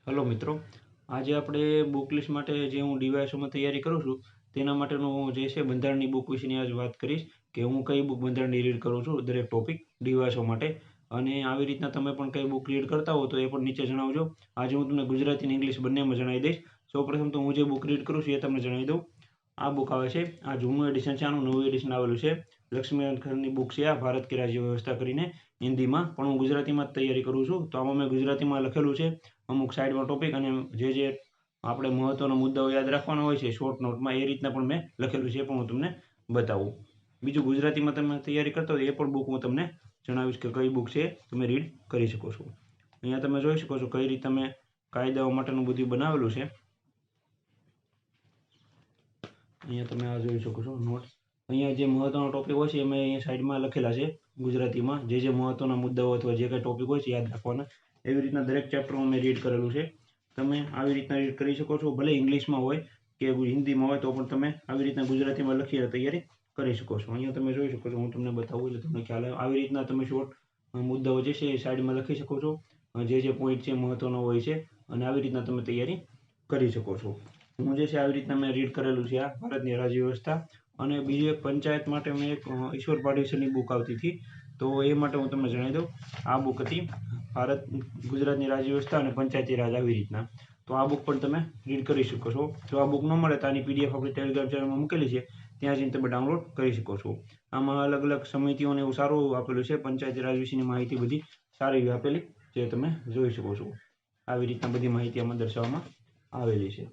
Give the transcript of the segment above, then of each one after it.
Hello मित्रों, आज આપણે બુક લિસ્ટ માટે જે હું ડીવાયએસઓમાં તૈયારી કરું છું તેના માટેનું જે છે બંધારણની બુક વિશેની આજ વાત કરીશ કે હું કઈ બુક બંધારણની રીડ કરું છું દરેક ટોપિક ડીવાયએસઓ માટે. અને આવી રીતના તમે પણ કઈ બુક રીડ કરતા હો તો એ પણ નીચે જણાવજો. આજે હું તમને ગુજરાતી અને ઇંગ્લિશ બંનેમાં જણાવી દઈશ. સૌપ્રથમ તો હું જે બુક રીડ કરું છું એ તમને જણાવી દઉં. આ બુક આવે છે, આ જૂનું એડિશન છે, આનું નવું એડિશન આવેલું છે. લક્ષ્મીકાંત ખરની બુક છે આ, ભારત કી રાજ્ય વ્યવસ્થા કરીને, હિન્દીમાં. પણ હું ગુજરાતીમાં જ તૈયારી કરું છું તો આમાં મેં ગુજરાતીમાં લખેલું છે અમુક સાઈડમાં ટોપિક, અને જે આપણે મહત્વના મુદ્દાઓ યાદ રાખવાના હોય છે શોર્ટ નોટમાં એ રીતના પણ મેં લખેલું છે, એ પણ હું તમને બતાવું. બીજું, ગુજરાતીમાં તમે તૈયારી કરતા હોય એ પણ બુક હું તમને જણાવીશ કે કઈ બુક છે તમે રીડ કરી શકો છો. અહીંયા તમે જોઈ શકો છો કઈ રીતે તમે કાયદાઓ માટેનું બધું બનાવેલું છે. અહીંયા તમે આ જોઈ શકો છો નોટ. અહીંયા જે મહત્વના ટોપિક હોય છે એ મેં અહીંયા સાઈડમાં લખેલા છે ગુજરાતીમાં. જે મહત્વના મુદ્દાઓ અથવા જે કંઈ ટોપિક હોય છે યાદ રાખવાના, એવી રીતના દરેક ચેપ્ટરમાં મેં રીડ કરેલું છે. તમે આવી રીતના રીડ કરી શકો છો. ભલે ઇંગ્લિશમાં હોય કે હિન્દીમાં હોય તો પણ તમે આવી રીતના ગુજરાતીમાં લખીને તૈયારી કરી શકો છો. અહીંયા તમે જોઈ શકો છો, હું તમને બતાવું એટલે તમને ખ્યાલ આવે. આવી રીતના તમે શોર્ટ મુદ્દાઓ જે છે એ સાઈડમાં લખી શકો છો. જે પોઈન્ટ છે મહત્વનો હોય છે, અને આવી રીતના તમે તૈયારી કરી શકો છો. હું જે છે આવી રીતના મેં રીડ કરેલું છે આ ભારતની રાજ્ય વ્યવસ્થા. અને બીજી એક પંચાયત માટે મેં એક ઈશ્વર પાડવીસરની બુક આવતી હતી, તો એ માટે હું તમને જણાવી દઉં. આ બુક હતી ભારત ગુજરાતની રાજ્ય વ્યવસ્થા અને પંચાયતી રાજ, આવી રીતના. તો આ બુક પણ તમે રીડ કરી શકો છો. જો આ બુક ન મળે તો આની પીડીએફ આપણી ટેલિગ્રામ ચેનલમાં મૂકેલી છે, ત્યાં જઈને તમે ડાઉનલોડ કરી શકો છો. આમાં અલગ અલગ સમિતિઓને એવું સારું આપેલું છે. પંચાયતી રાજ વિશેની માહિતી બધી સારી એવી આપેલી જે તમે જોઈ શકો છો. આવી રીતના બધી માહિતી આમાં દર્શાવવામાં આવેલી છે.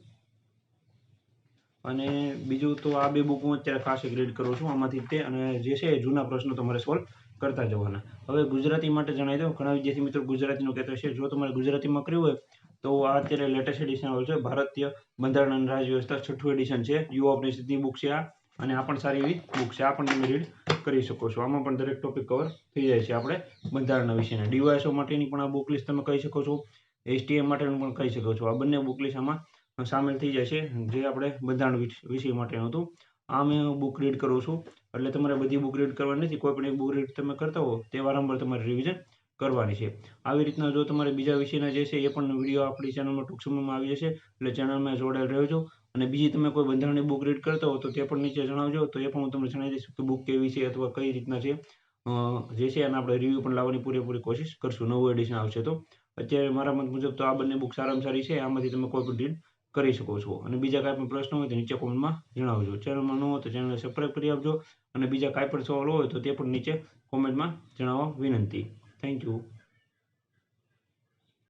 અને બીજું તો આ બે બુક હું અત્યારે ખાસ એક રીડ કરું છું આમાંથી તે, અને જે છે એ જૂના પ્રશ્નો તમારે સોલ્વ કરતા જવાના. હવે ગુજરાતી માટે જણાવી દઉં. ઘણા વિદ્યાર્થી મિત્રો ગુજરાતીનું કહેતા છે, જો તમારે ગુજરાતીમાં કર્યું હોય તો આ અત્યારે લેટેસ્ટ એડિશન આવેલું છે, ભારતીય બંધારણ અને રાજ્ય વ્યવસ્થા 6ઠ્ઠું એડિશન છે. યુવા ઉપનિષદની બુક છે આ, અને આ પણ સારી એવી બુક છે. આ પણ તમે રીડ કરી શકો છો. આમાં પણ દરેક ટોપિક કવર થઈ જાય છે આપણે બંધારણના વિશેના. ડીવાયએસઓ માટેની પણ આ બુક લિસ્ટ તમે કહી શકો છો, એસટીએમ માટેનું પણ કહી શકો છો. આ બંને બુક લિસ્ટ આમાં સામેલ થઈ જાય છે, જે આપણે બંધારણ વિષય માટેનું હતું. આ મેં બુક રીડ કરું છું. એટલે તમારે બધી બુક રીડ કરવાની નથી. કોઈ પણ એક બુક રીડ તમે કરતા હો તે વારંવાર તમારે રિવિઝન કરવાની છે. આવી રીતના જો તમારે બીજા વિષયના જે છે એ પણ વિડીયો આપણી ચેનલમાં ટૂંક સમયમાં આવી જશે, એટલે ચેનલમાં જોડાયેલ રહેજો. અને બીજી તમે કોઈ બંધારણની બુક રીડ કરતા હો તો તે પણ નીચે જણાવજો, તો એ પણ હું તમને જણાવી દઈશ કે બુક કેવી છે અથવા કઈ રીતના છે. જે છે એના આપણે રિવ્યૂ પણ લાવવાની પૂરેપૂરી કોશિશ કરશું નવું એડિશન આવશે તો. અત્યારે મારા મત મુજબ તો આ બંને બુક સારામાં સારી છે. આમાંથી તમે કોઈ પણ રીડ કરી શકો છો. અને બીજા કાંઈ પણ પ્રશ્ન હોય તો નીચે કોમેન્ટમાં જણાવજો. ચેનલમાં ન હોય તો ચેનલને સબસ્ક્રાઈબ કરી આપજો. અને બીજા કાંઈ પણ સવાલ હોય તો તે પણ નીચે કોમેન્ટમાં જણાવવા વિનંતી. Thank you.